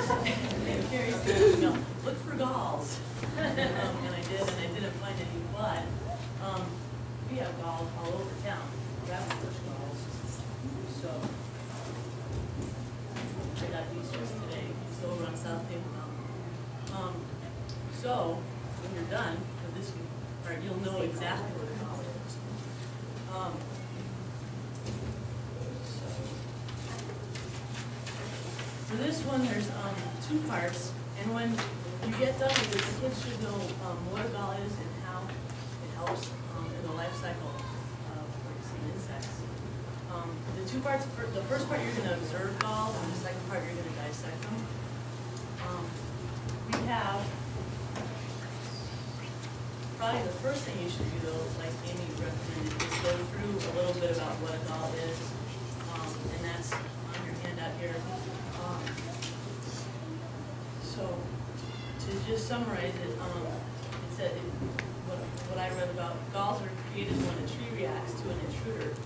And Carrie said, you know, look for galls. And I did, and I didn't find any, but we have galls all over town. Rabbit bush galls. So I got these just today. So over on South Table Mountain. So when you're done with this part, you'll know exactly what a gall is. For this one, there's two parts, and when you get done with it, the kids should know what a gall is and how it helps in the life cycle of insects. The two parts, the first part you're going to observe galls, and the second part you're going to dissect them. We have, probably the first thing you should do, though, like Amy recommended, is go through a little bit about what a gall is, and that's on your handout here. So, to just summarize it, it said what I read about galls are created when a tree reacts to an intruder.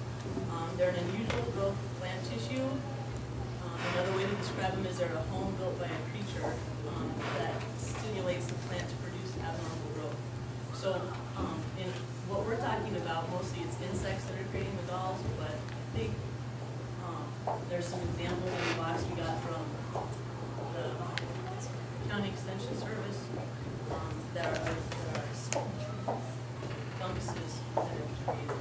They're an unusual growth of plant tissue. Another way to describe them is they're a home built by a creature that stimulates the plant to produce abnormal growth. So, in what we're talking about, mostly it's insects that are creating the galls, but I think there's some examples in the box we got from the County Extension Service that are funguses that have created them.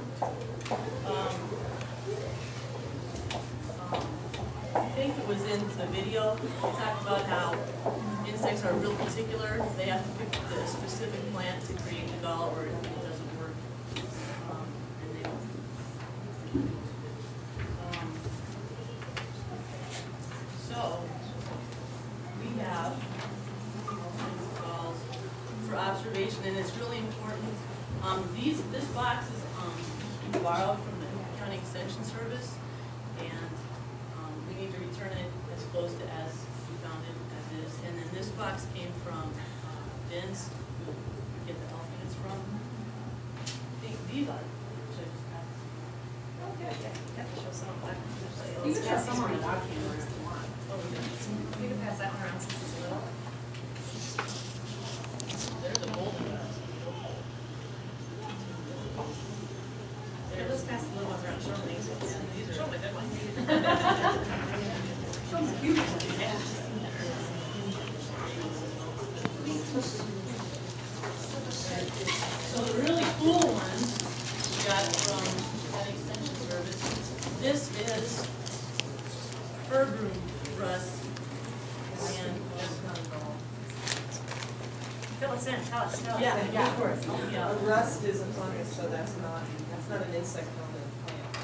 I think it was in the video, we talked about how insects are real particular. They have to pick the specific plant to create the gall or it doesn't work. And they don't. So, we have galls for observation, and it's really important. This box is borrowed from the County Extension Service, and we need to return it as close to as we found it as is. And then this box came from Vince, who we get the elf units from. I think these are. Oh, good. Yeah, you have to show some of that. You can have some on the dog camera if you want. We can pass that one around since it's little. There's a golden one. Here, let's pass the little ones around. Show them these ones. These are Show them the good ones. Show them the cute ones. Yeah. So the really cool ones we got from that extension service. This is fir broom rust. And Fill us in. Tell us. yeah, Of course. Yeah. A rust is a fungus, so that's not an insect on the plant.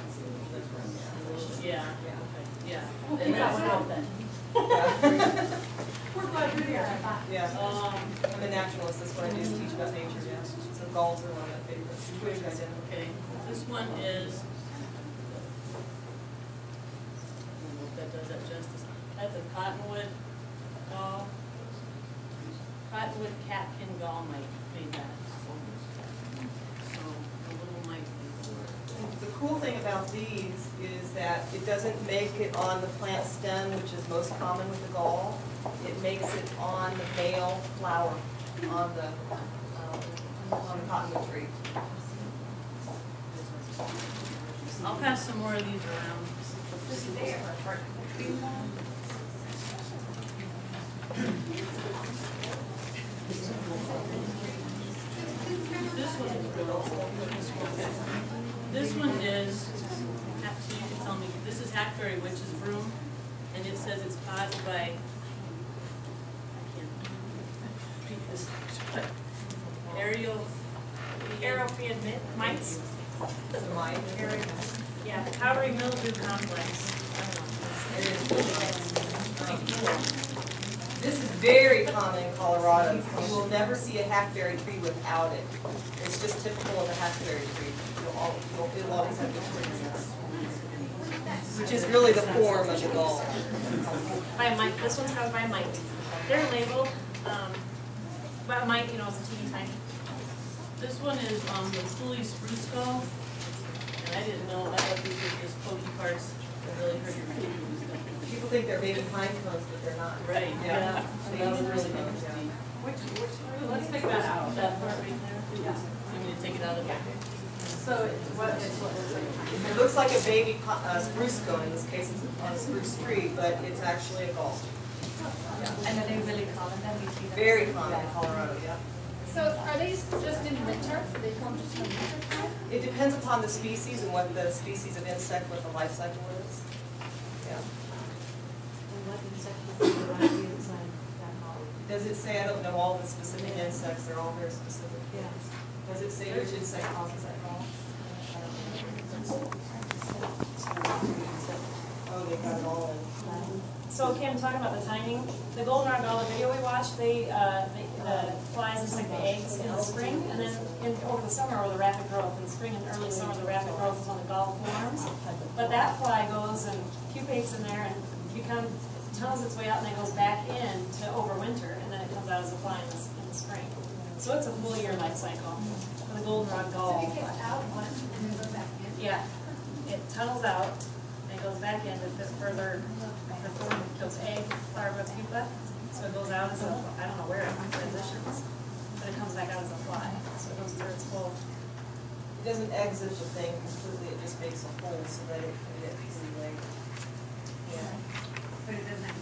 It's a Yeah. Yeah. And keep that that's, one out then. yeah. We're glad you're here. Yeah. I'm a naturalist. That's what I do, is teach about nature, yeah. So galls are one of my favorites. Twigs identical. Okay, this one is, I don't know if that does that justice. That's a cottonwood gall. Cottonwood catkin gall mite made that. So a little mite. The cool thing about these is that it doesn't make it on the plant stem, which is most common with the gall. It makes it on the male flower on the cottonwood tree. I'll pass some more of these around. This one is, actually you can tell me, this is hackberry witch's broom, and it says it's caused by, I can't read this, but Aerophid mites. The mite. Yeah, powdery mildew complex. This is very common in Colorado. You will never see a hackberry tree without it. It's just typical of a hackberry tree. It'll always have good trees. Which is really the form of the gall. By a mite. This one's caused by a mite. They're labeled, but a mite, you know, is a teeny tiny. This one is the Cooley spruce gall, and I didn't know, I thought these were just pokey parts that really hurt your feet. People think they're baby pine cones, but they're not. Right, yeah. Baby That was spruce really cones, yeah. interesting. Let's take that out. That part right there? Yeah. I'm gonna take it out of there. So it's what looks like. It looks like a baby spruce cone, in this case it's on a spruce tree, but it's actually a gall. Yeah. And are they really common then? We see them? Very common in Colorado, yeah. So are these just in winter? They come just in winter time? It depends upon the species and what the species of insect, what the life cycle is. Yeah. And what insect would be right inside that hole? Does it say, I don't know all the specific insects, they're all very specific. Yeah. Does it say which insect causes that gall? Oh, they got it all in. So Kim, talking about the timing, the goldenrod gall, the video we watched, the flies just like the eggs in the spring, and then over the summer or the rapid growth. In the spring and early summer, the rapid growth is when the gall forms. But that fly goes and pupates in there and tunnels its way out and then goes back in to overwinter, and then it comes out as a fly in the spring. So it's a full year life cycle for the goldenrod gall. So it gets out once and then goes back in? Yeah, it tunnels out and goes back in to further perform those egg, larva, pupa. So it goes out as a, I don't know where it transitions, but it comes back out as a fly. So it goes through its full. It doesn't exit the thing completely, it just makes a hole so that it can get easily laid. Yeah. But it doesn't have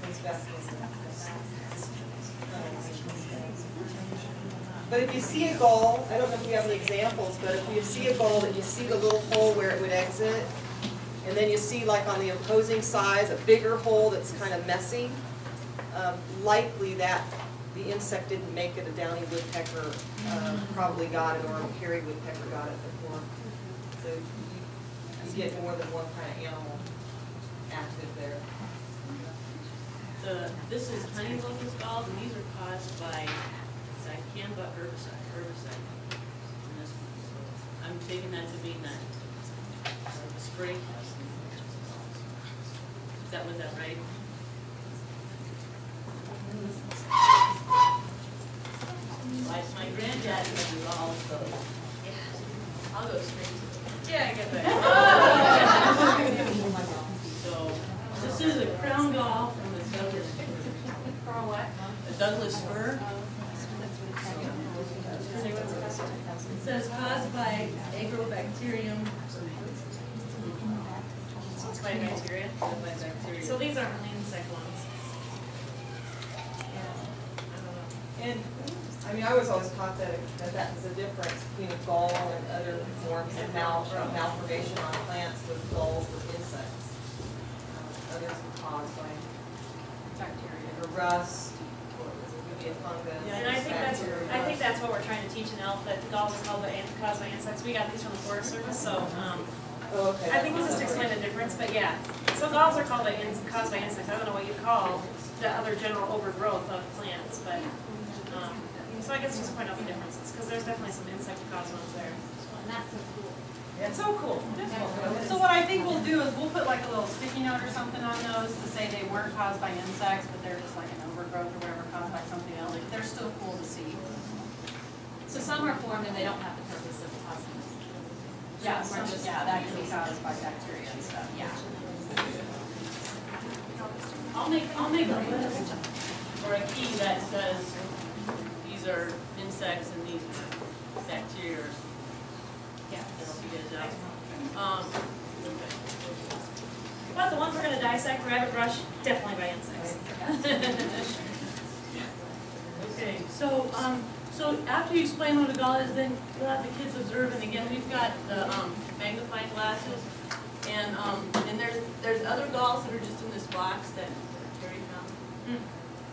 It's best. But if you see a gall, I don't know if you have any examples, but if you see a gall that you see the little hole where it would exit, and then you see like on the opposing sides a bigger hole that's kind of messy, likely that the insect didn't make it, a downy woodpecker probably got it, or a hairy woodpecker got it before. So you get more than one kind of animal active there. This is honey locust galls, and these are caused by Dicamba herbicide. In this one. So I'm taking that to mean that the spray. Was that right? Like my granddad was galls, so yeah. I'll go straight to it. Yeah, I get that. So this is a crown gall from the Douglas fir. From what? A Douglas fir. It says caused by agrobacterium. So it's by bacteria. By bacteria. So these aren't really insect ones. Yeah, I don't know. And, I mean, I was always taught that was the difference between a gall and other forms of malformation on plants with galls with insects. Others are caused by Bacteria. or rust, or it could be a fungus. And I think that's what we're trying to teach in ELF, that galls are caused by insects. We got these from the Forest Service, so Oh, okay. I think this is to explain the difference, but yeah. So galls are caused by insects. I don't know what you call the other general overgrowth of plants, but so I guess just point out the differences, because there's definitely some insect-caused ones there. And that's so cool. It's so cool. So what I think we'll do is we'll put like a little sticky note or something on those to say they weren't caused by insects, but they're just like an overgrowth or whatever caused by something else. Like, they're still cool to see. So some are formed and they don't have the purpose of causing this. Yeah, that can be caused by bacteria and stuff. Yeah. I'll make a list or a key that says these are insects and these are bacteria. Yeah. To help you guys out. Okay. But the ones we're going to dissect, rabbit brush, definitely by insects. Okay, so after you explain what a gall is, then you'll have the kids observe, and again, we've got the magnifying glasses, and there's other galls that are just in this box that Terry found.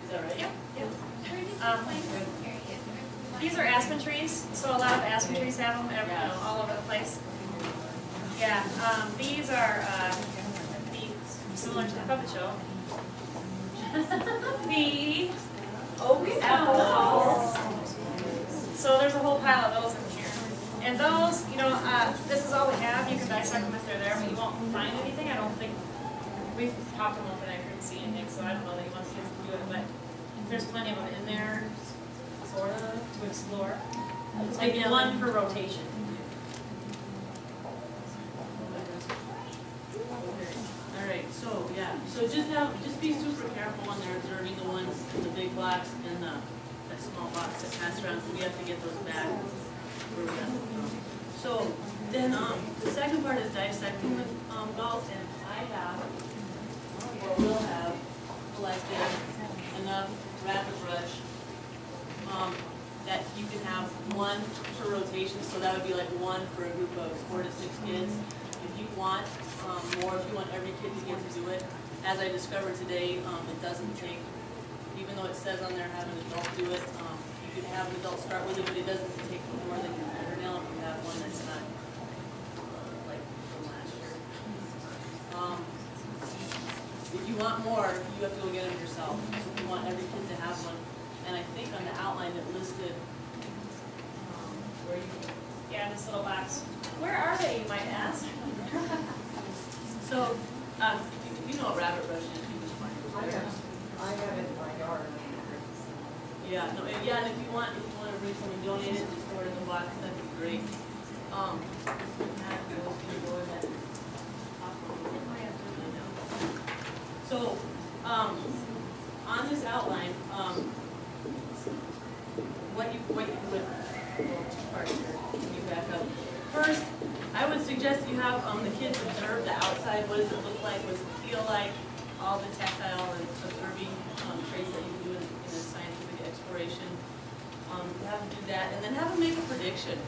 Is that right? Yep. Yep. Areas. These are aspen trees, so a lot of aspen trees have them all over the place. Yeah, these are similar to the puppet show. The oak apples. So there's a whole pile of those in here. And those, this is all we have. You can dissect them if they're there, but you won't find anything. I don't think we've popped them open. I couldn't see anything, so I don't know that you want kids to do it, but there's plenty of them in there, sort of, to explore. It's maybe one per rotation. So just be super careful when they're observing the ones in the big blocks and that small box that pass around, so we have to get those back. So then the second part is dissecting the galls, and I have, or will have, collected enough rapid brush that you can have one per rotation, so that would be like one for a group of 4 to 6 kids. If you want more, if you want every kid to get to do it, as I discovered today, it doesn't take, even though it says on there have an adult do it, you can have an adult start with it, but it doesn't take more than your fingernail if you have one that's not like from last year. If you want more, you have to go get them yourself. So if you want every kid to have one, and I think on the outline it listed where you can. Yeah, this little box. Where are they, you might ask? So, if you know what rabbit brush is, you just find it. I have it in my yard. Yeah, no, and if you want to bring some and donate it, just store it in the box, that'd be great. So, on this outline, what you would, two parts here, let me back up. First, I would suggest you have the kids observe the outside. What does it look like? What does it feel like? All the tactile and observing traits that you can do in a scientific exploration. Have them do that, and then have them make a prediction.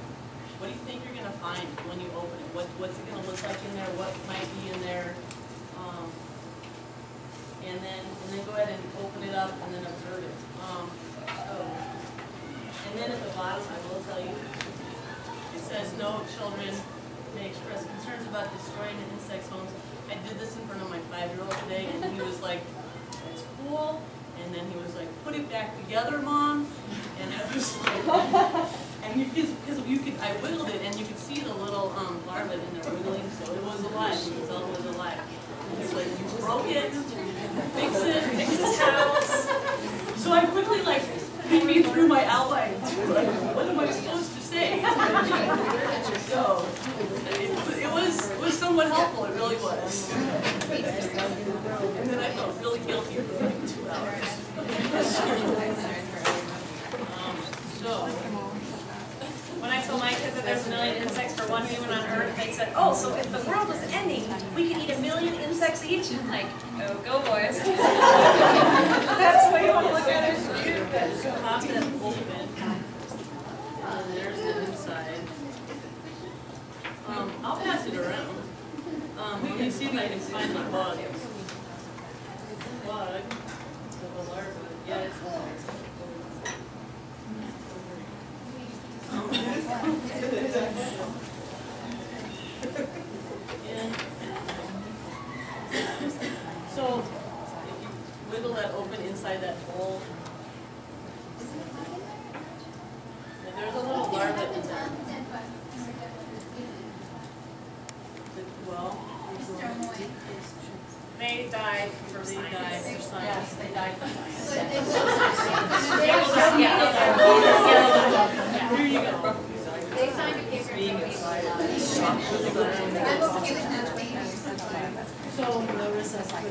What do you think you're going to find when you open it? What's it going to look like in there? What might be in there? And then go ahead and open it up and then observe it. And then at the bottom, I will tell you, it says no children may express concerns about destroying an insect's homes. I did this in front of my 5-year-old today, and he was like, "That's cool." And then he was like, "Put it back together, Mom." And I was like, and because you could, I wiggled it, and you could see the little larvae in there wiggling, so it was alive. You could tell it was alive. It's like, you broke it, fix this house. So I quickly like read through my outline. What am I supposed to say? So it was somewhat helpful. It really was. And then I felt really guilty for like 2 hours. When I told my kids that there's 1 million insects for one human on Earth, they said, "Oh, so if the world was ending, we could eat 1 million insects each?" I'm like, "Oh, go boys." That's the way you want to look at it. So pop that open, and there's the inside. I'll pass it around. Let me see if I can find the bug. Bug. The larva. Yeah, it's a larva. So, if you wiggle that open inside that hole, there's a little larva in there. Well, They died for they science. died for science. Yes, they died from science. Here you go. They signed a paper. Being inside it. I will give it to me.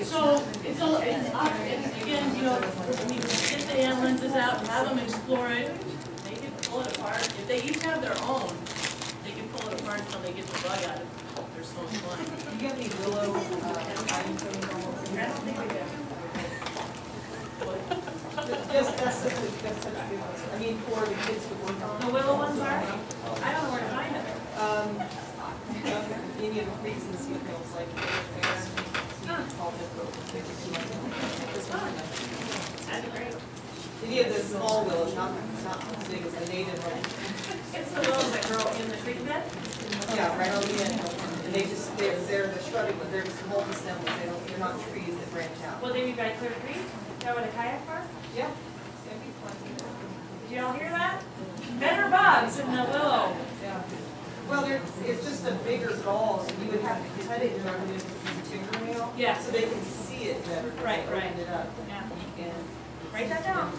So it's all, again, you know, get the hand lenses out, have them explore it. They can pull it apart. If they each have their own, they can pull it apart until they get the bug out if they're so inclined. Do you have any willow hiding I don't think we do. Just, that's such a good one. I mean, for the kids to work on. The willow ones are? I don't know where to find them. Any of the Twigs and sea fields, like, all the That'd be great. any of the small willows, not as big as the native one. It's the willows that grow in the creek bed? Yeah, right on the end. And they just, they're the shrubby, but they're just multi-stem, they're not trees that branch out. Will they be by Clear Creek? That where the kayak park? Yeah. That'd be plenty. Did y'all hear that? Better bugs in the willow. Yeah. Well, it's just a bigger gall, so you would have to cut it and run it with a fingernail. Yeah. So they can see it better. Right. Open it up. Yeah. And Write that down.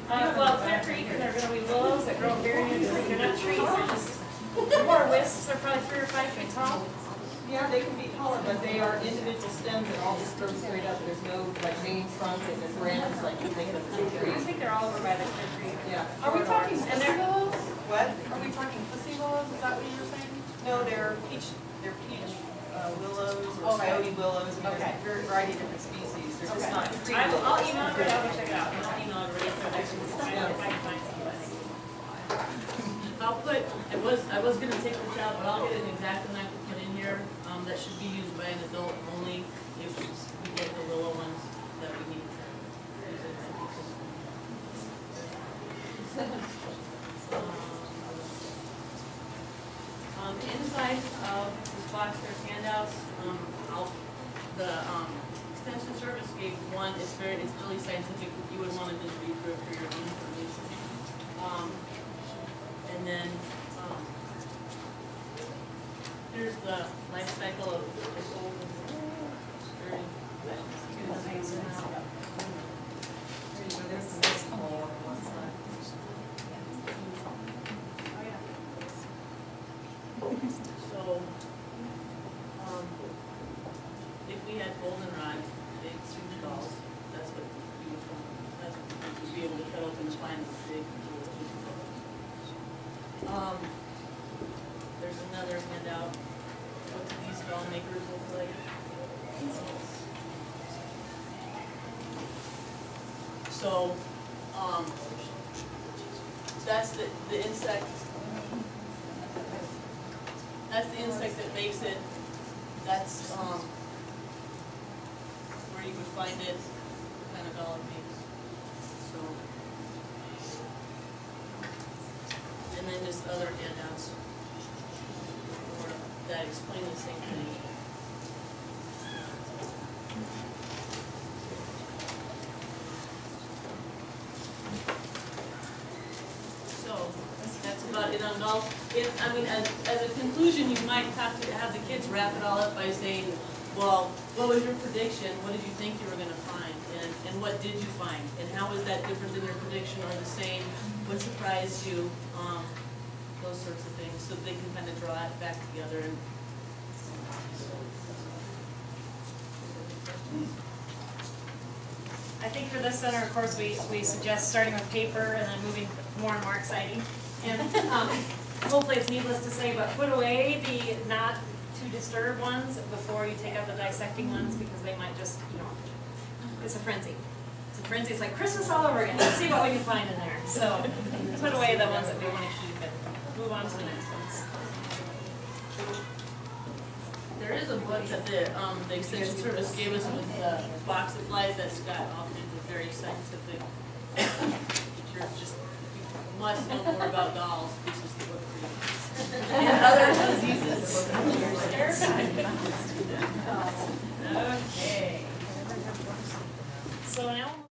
Well, Clear Creek, and they're gonna be willows that grow very near the creek. They're not trees, they're just more wisps. They're probably 3 or 5 feet tall. Yeah, they can be taller, but they are individual stems and all just grow straight up. There's no like main trunk and then branches like you think of the I tree. think they're all over by the tree. Yeah. Are we talking And pussy they're- willows? What? Are we talking pussy willows? Is that what you were saying? No, they're peach willows or Okay. coyote willows. I mean, Okay. there's a variety of different species. They're just Okay. not tree I'll willows. email it, I'll go check it out, and I'll email it right after next week, if I can find somebody. I'll put, I was gonna take this out, but I'll get an exact amount to put in here, that should be used by an adult only if we get the willow ones that we need to use it. On the inside of this box, there's handouts, the extension service gave one, it's really scientific, you would wanna just read through it for your own information. And then, here's the life cycle of the old sturdy. There's some nice hole on one side. So, if we had goldenrod, big huge balls, that's what you would find, that's what you would be able to cut open and find the big, huge balls. There's another handout, what do these doll makers look like? So, that's the insect. That's the insect that makes it. That's where you would find it, what kind of doll it makes. So, and then just other handouts that explain the same thing. So, that's about it on golf. I mean, as a conclusion, you might have to have the kids wrap it all up by saying, well, what was your prediction? What did you think you were going to find? And what did you find? And how was that different than your prediction or the same? What surprised you? Those sorts of things, so they can kind of draw it back together. And I think for this center, of course, we suggest starting with paper and then moving more and more exciting. And hopefully it's needless to say, but put away the not to disturb ones before you take out the dissecting ones, because they might just, it's a frenzy. It's a frenzy, it's like Christmas all over again. Let's see what we can find in there. So put away the ones that we want to keep and move on to the next ones. there is a book that the Extension Service gave us with a box of flies that's got all kinds of very scientific, you're just, you must know more about dolls, this is the book for you. And other diseases. Okay. So now